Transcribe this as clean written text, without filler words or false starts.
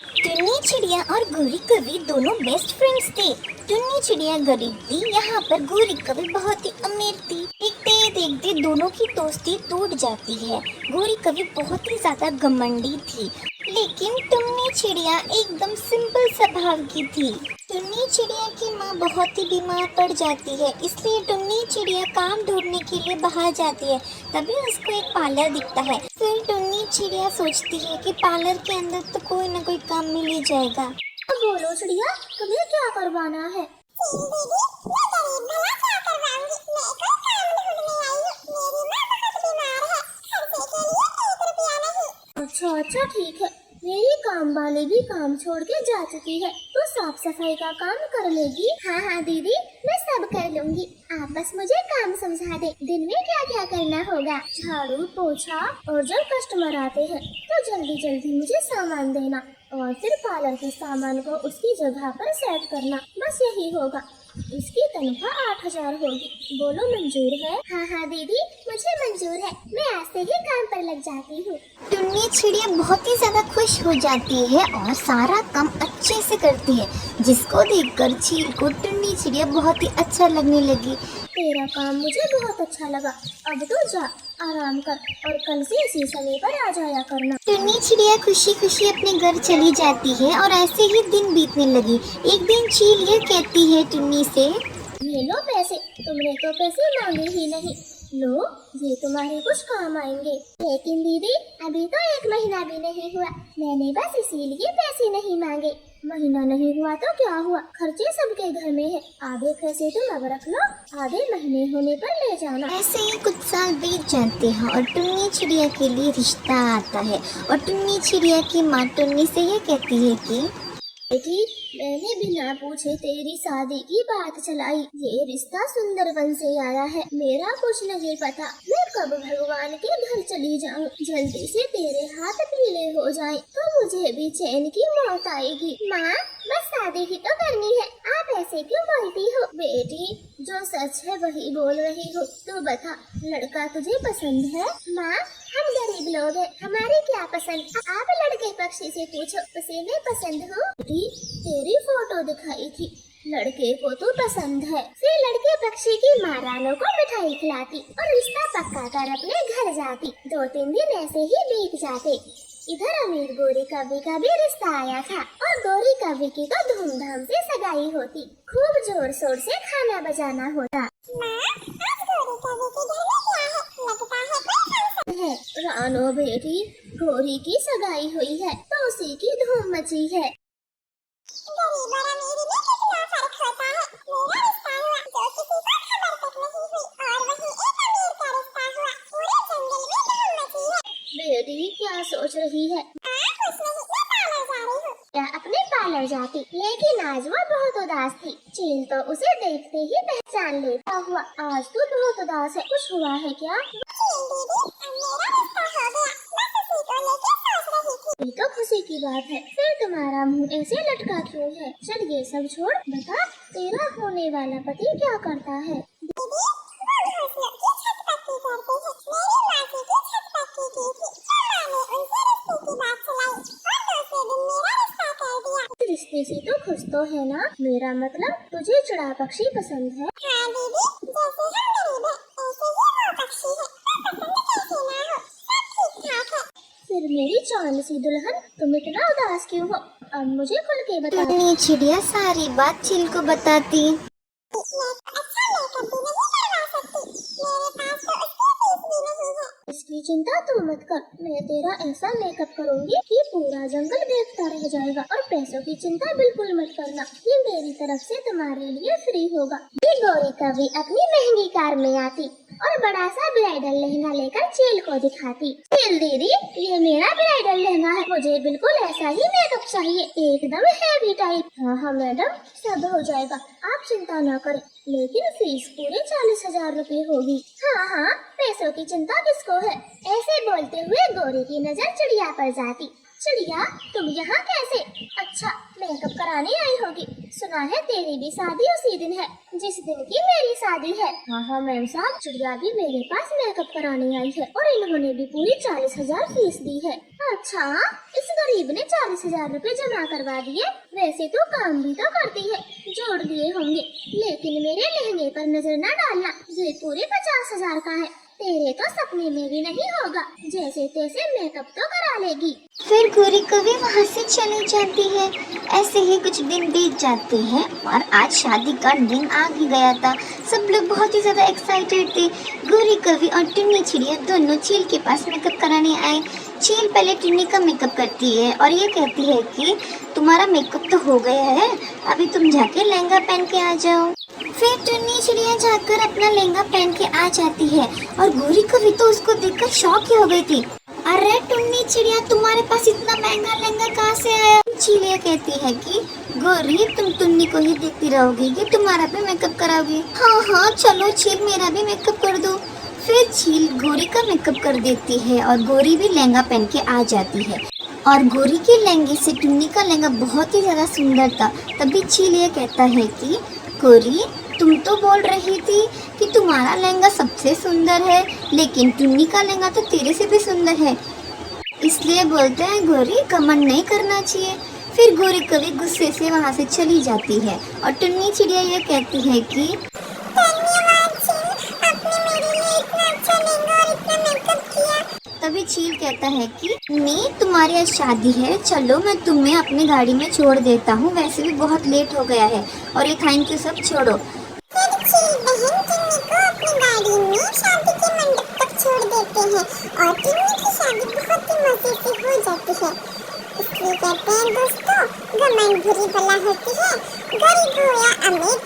टुन्नी चिड़िया और गोरी कवि दोनों बेस्ट फ्रेंड्स थे। टुन्नी चिड़िया गरीब थी, यहाँ पर गोरी कवि बहुत ही अमीर थी। देखते देखते दोनों की दोस्ती टूट जाती है। गोरी कवि बहुत ही ज्यादा घमंडी थी, लेकिन टुन्नी चिड़िया एकदम सिंपल स्वभाव की थी। टुन्नी चिड़िया की माँ बहुत ही बीमार पड़ जाती है, इसलिए टुन्नी चिड़िया काम ढूंढने के लिए बाहर जाती है। तभी उसको एक पार्लर दिखता है। फिर टुन्नी चिड़िया सोचती है कि पार्लर के अंदर तो कोई ना कोई काम मिल ही जाएगा। अब बोलो चिड़िया, तुम्हें क्या करवाना है? अच्छा ठीक है, मेरी काम वाली भी काम छोड़ के जा चुकी है, तो साफ सफाई का काम कर लेगी। हाँ दीदी, मैं सब कर लूंगी, आप बस मुझे काम समझा दे। दिन में क्या क्या करना होगा? झाड़ू पोछा, और जब कस्टमर आते हैं तो जल्दी जल्दी मुझे सामान देना, और फिर पार्लर के सामान को उसकी जगह पर सेट करना, बस यही होगा। इसकी तनख्वाह 8,000 होगी। बोलो मंजूर है? हाँ दीदी, मुझे मंजूर है, मैं आज से ही काम पर लग जाती हूँ। टुन्नी चिड़िया बहुत ही ज्यादा खुश हो जाती है और सारा काम अच्छे से करती है, जिसको देखकर चील को टुन्नी चिड़िया बहुत ही अच्छा लगने लगी। तेरा काम मुझे बहुत अच्छा लगा, अब तो जा आराम कर, और कल से इसी समय पर आ जाया करना। टुन्नी चिड़िया खुशी खुशी अपने घर चली जाती है और ऐसे ही दिन बीतने लगी। एक दिन चील ये कहती है टुन्नी से, ये लो पैसे, तुमने तो पैसे मांगे ही नहीं, लो ये तुम्हारे कुछ काम आएंगे। लेकिन दीदी, अभी तो 1 महीना भी नहीं हुआ, मैंने बस इसीलिए पैसे नहीं मांगे। महीना नहीं हुआ तो क्या हुआ, खर्चे सबके घर में है, आधे पैसे तुम अब रख लो, आधे महीने होने पर ले जाना। ऐसे ही कुछ साल बीत जाते हैं और टुन्नी चिड़िया के लिए रिश्ता आता है। और टुन्नी चिड़िया की माँ टुन्नी से ये कहती है कि बेटी, मैंने बिना पूछे तेरी शादी की बात चलाई, ये रिश्ता सुंदरवन से आया है, मेरा कुछ नहीं पता मैं कब भगवान के घर चली जाऊं, जल्दी से तेरे हाथ पीले हो जाएं, तो मुझे भी चैन की मौत आएगी। माँ, बस शादी ही तो करनी है, आप ऐसे क्यों बोलती हो? बेटी, जो सच है वही बोल रही हो, तू बता, लड़का तुझे पसंद है? माँ, हम गरीब लोग हैं, हमारी क्या पसंद, आप लड़के पक्षी से पूछो, उसे मैं पसंद हूँ। तेरी फोटो दिखाई थी, लड़के को तो पसंद है, फिर लड़के पक्षी की माँ रानों को मिठाई खिलाती और रिश्ता पक्का कर अपने घर जाती। 2-3 दिन ऐसे ही बीत जाते। इधर अमीर गोरी कवि का भी रिश्ता आया था, और गोरी कवि की तो धूमधाम से सगाई होती, खूब जोर शोर से खाना बजाना होता। रानो बेटी, गोरी की सगाई हुई है तो उसी की धूम मची है। गरीब और अमीर में कितना फर्क होता है, मेरा रिश्ता हुआ जो किसी को खबर तक नहीं हुई, और वही एक अमीर का रिश्ता हुआ, पूरे जंगल में धूम मची है। बेटी क्या सोच रही है? कुछ नहीं, मैं पार्लर जा रही हूँ। क्या अपने पार्लर जाती, लेकिन आज वो बहुत उदास थी, चील तो उसे देखते ही पहचान लेता हुआ। आज तो बहुत उदास है, कुछ हुआ है क्या? चील दीदी, अब मेरा रिश्ता हो गया, बस उसी को लेके सोच रही थी। ये तो खुशी की बात है, फिर तुम्हारा मुंह ऐसे लटका क्यों है? चल ये सब छोड़, बता तेरा होने वाला पति क्या करता है? दीदी, वो घोंसलों की छत पक्की करते हैं, मेरी मासी की छत पक्की की थी, तो माँ ने उनसे रिश्ते की बात चलाई, और दूसरे दिन मेरा रिश्ता कर दिया। रिश्ते से तो खुश तो है ना? मेरा मतलब तुझे चिड़ा पक्षी पसंद है? हाँ दीदी, जैसे हम गरीब हैं, ऐसे ही वो पक्षी है, तो पसंद कैसे ना हो, सब ठीक ठाक है। फिर मेरी चांद सी दुल्हन, तुम इतना उदास क्यों हो? अब मुझे खुल के बता। टुन्नी चिड़िया सारी बात चील को बताती। अच्छा मेकअप भी नहीं करवा सकती, मेरे पास तो उसकी फीस भी नहीं है। इसकी चिंता तू मत कर, मैं तेरा ऐसा मेकअप करूंगी कि पूरा जंगल देखता रह जाएगा, और पैसों की चिंता बिल्कुल मत करना, ये मेरी तरफ से तुम्हारे लिए फ्री होगा। ये गोरी कवि अपनी महंगी कार में आती और बड़ा सा ब्राइडल लहंगा लेकर चील को दिखाती। चील दीदी, ये मेरा ब्राइडल लहंगा है, मुझे बिल्कुल ऐसा ही मेकअप चाहिए, एकदम हैवी टाइप। हाँ मैडम, सब हो जाएगा, आप चिंता न करें, लेकिन फीस पूरे 40,000 रुपए होगी। हाँ, पैसों की चिंता किसको है? ऐसे बोलते हुए गोरी की नजर चिड़िया पर जाती। चिड़िया, तुम यहाँ कैसे? अच्छा, मेकअप कराने आई होगी। सुना है तेरी भी शादी उसी दिन है जिस दिन की मेरी शादी है। हाँ मैम साहब, चिड़िया भी मेरे पास मेकअप कराने आई है और इन्होंने भी पूरी 40,000 फीस दी है। अच्छा, इस गरीब ने 40,000 रुपए जमा करवा दिए। वैसे तो काम भी तो करती है, जोड़ दिए होंगे। लेकिन मेरे लहंगे पर नजर न डालना, ये पूरे 50,000 का है। तेरे तो सपने में भी नहीं होगा। जैसे तैसे मेकअप तो करा लेगी। फिर गौरी कवि वहाँ से चली जाती है। ऐसे ही कुछ दिन बीत जाते हैं और आज शादी का दिन आ ही गया था। सब लोग बहुत ही ज्यादा एक्साइटेड थे। गौरी कवि और टुन्नी चिड़िया दोनों चील के पास मेकअप कराने आए। चील पहले टुन्नी का मेकअप करती है और ये कहती है कि तुम्हारा मेकअप तो हो गया है, अभी तुम जाके लहंगा पहन के आ जाओ। फिर टुन्नी चिड़िया जाकर अपना लहंगा पहन के आ जाती है और गौरी कवि तो उसको देखकर शॉक ही हो गई थी। अरे टुन्नी चिड़िया, तुम्हारे पास इतना महंगा लहंगा कहाँ से आया? चिड़िया कहती है कि गौरी, तुम टुन्नी को ही देखती रहोगी कि तुम्हारा भी मेकअप कराओगी। हाँ चलो चील, मेरा भी मेकअप कर दो। फिर चील गौरी का मेकअप कर देती है और गौरी भी लहंगा पहन के आ जाती है और गौरी के लहंगे से टुन्नी का लहंगा बहुत ही ज्यादा सुंदर था। तभी चील ये कहता है कि गौरी, तुम तो बोल रही थी कि तुम्हारा लहंगा सबसे सुंदर है, लेकिन टुन्नी का लहंगा तो तेरे से भी सुंदर है। इसलिए बोलते हैं गौरी, घमंड नहीं करना चाहिए। फिर गौरी कवि गुस्से से वहाँ से चली जाती है और टुन्नी चिड़िया ये कहती है कि धन्यवाद चील, आपने मेरे लिए इतना अच्छा लहंगा और इतना मेकअप किया। तभी चील कहता है कि नहीं, तुम्हारी आज शादी है, चलो मैं तुम्हें अपनी गाड़ी में छोड़ देता हूँ, वैसे भी बहुत लेट हो गया है। और ये थैंक यू सब छोड़ो। फिर चील बहन टुन्नी को अपनी गाड़ी में शादी के मंडप तक छोड़ देते हैं और टुन्नी की शादी बहुत ही मजे से हो जाती है। इसलिए कहते हैं दोस्तों, घमंड बुरी बला होती है, गरीब हो या अमीर